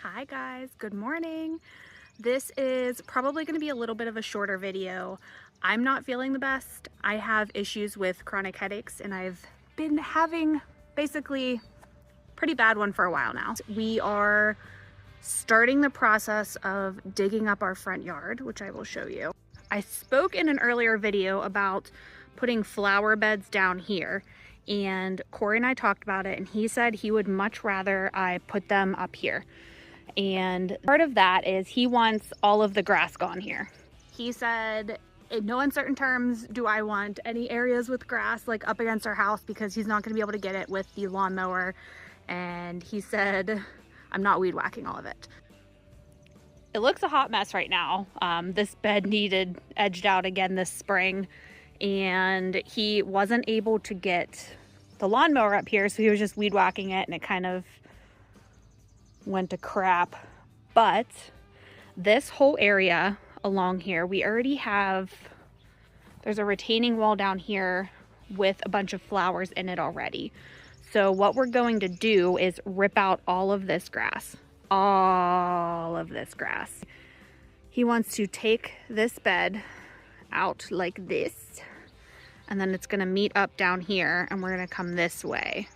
Hi guys, good morning. This is probably going to be a little bit of a shorter video. I'm not feeling the best. I have issues with chronic headaches and I've been having basically pretty bad one for a while now. We are starting the process of digging up our front yard, which I will show you. I spoke in an earlier video about putting flower beds down here, and Corey and I talked about it and he said he would much rather I put them up here. And part of that is he wants all of the grass gone here. He said, in no uncertain terms do I want any areas with grass like up against our house, because he's not going to be able to get it with the lawnmower. And he said, I'm not weed whacking all of it. It looks a hot mess right now. This bed needed edged out again this spring, and he wasn't able to get the lawnmower up here, so he was just weed whacking it and it kind of went to crap. But this whole area along here, we already have, there's a retaining wall down here with a bunch of flowers in it already. So what we're going to do is rip out all of this grass. All of this grass. He wants to take this bed out like this, and then it's going to meet up down here, and we're going to come this way.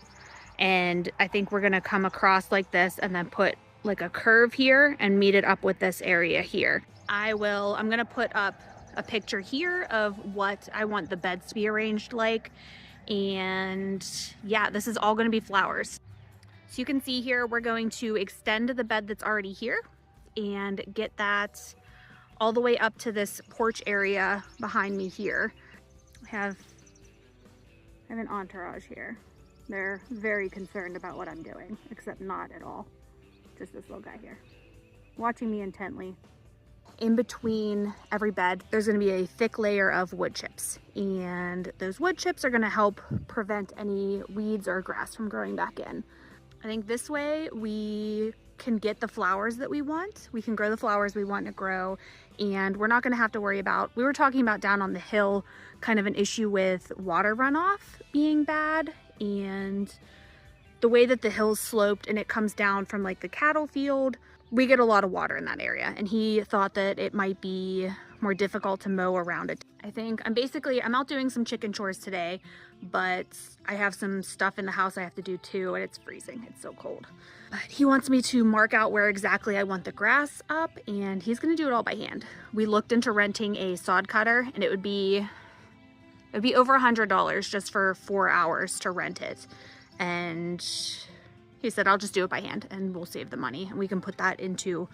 And I think we're going to come across like this and then put like a curve here and meet it up with this area here. I'm going to put up a picture here of what I want the beds to be arranged like. And yeah, this is all going to be flowers. So you can see here, we're going to extend the bed that's already here and get that all the way up to this porch area behind me here. I have an entourage here. They're very concerned about what I'm doing, except not at all. Just this little guy here, watching me intently. In between every bed, there's gonna be a thick layer of wood chips. And those wood chips are gonna help prevent any weeds or grass from growing back in. I think this way we can get the flowers that we want. We can grow the flowers we want to grow, and we're not gonna have to worry about, we were talking about down on the hill, kind of an issue with water runoff being bad. And the way that the hill's sloped and it comes down from like the cattle field, we get a lot of water in that area. And he thought that it might be more difficult to mow around it. I think I'm out doing some chicken chores today, but I have some stuff in the house I have to do too, and it's freezing. It's so cold. But he wants me to mark out where exactly I want the grass up, and he's gonna do it all by hand. We looked into renting a sod cutter, and it'd be over $100 just for 4 hours to rent it. And he said, I'll just do it by hand and we'll save the money. And we can put that into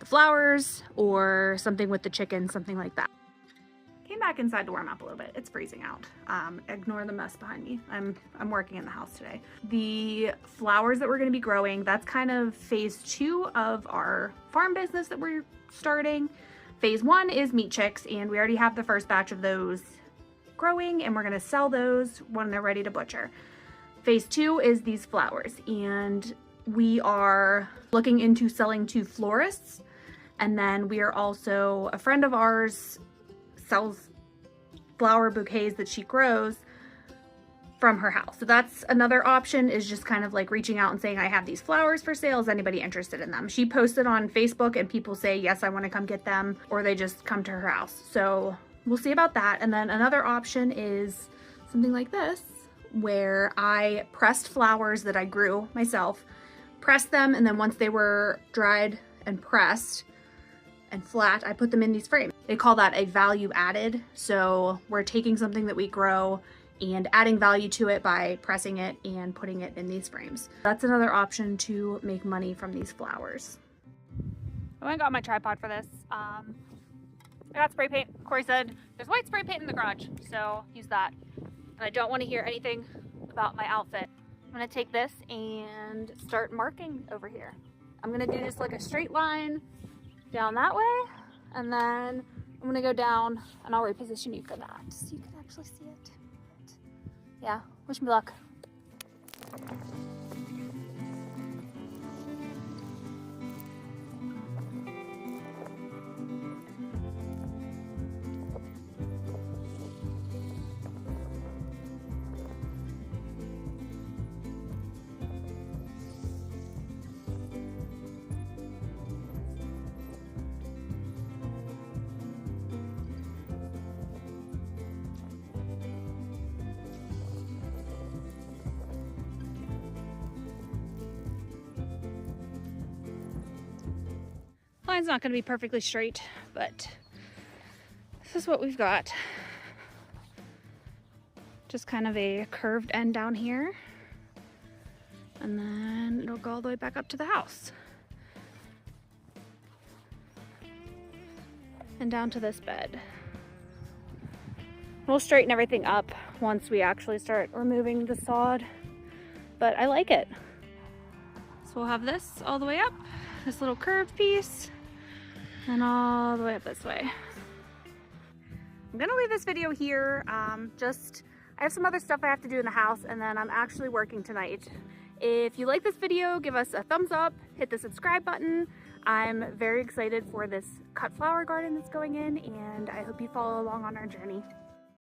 the flowers or something with the chicken, something like that. Came back inside to warm up a little bit. It's freezing out. Ignore the mess behind me. I'm working in the house today. The flowers that we're gonna be growing, that's kind of phase 2 of our farm business that we're starting. Phase 1 is meat chicks, and we already have the first batch of those growing, and we're going to sell those when they're ready to butcher. Phase 2 is these flowers, and we are looking into selling to florists. And then we are also, a friend of ours sells flower bouquets that she grows from her house. So that's another option, is just kind of like reaching out and saying, I have these flowers for sale. Is anybody interested in them? She posted on Facebook and people say, yes, I want to come get them, or they just come to her house. So we'll see about that. And then another option is something like this, where I pressed flowers that I grew myself, pressed them, and then once they were dried and pressed and flat, I put them in these frames. They call that a value added. So we're taking something that we grow and adding value to it by pressing it and putting it in these frames. That's another option to make money from these flowers. I went and got my tripod for this. I got spray paint. Corey said there's white spray paint in the garage, so use that. And I don't want to hear anything about my outfit. I'm gonna take this and start marking over here. I'm gonna do just like a straight line down that way, and then I'm gonna go down and I'll reposition you for that so you can actually see it. Yeah, wish me luck. mine's not going to be perfectly straight, but this is what we've got. Just kind of a curved end down here, and then it'll go all the way back up to the house and down to this bed. We'll straighten everything up once we actually start removing the sod, but I like it. So we'll have this all the way up, this little curved piece, and all the way up this way. I'm gonna leave this video here. I have some other stuff I have to do in the house, and then I'm actually working tonight. If you like this video, give us a thumbs up, hit the subscribe button. I'm very excited for this cut flower garden that's going in, and I hope you follow along on our journey.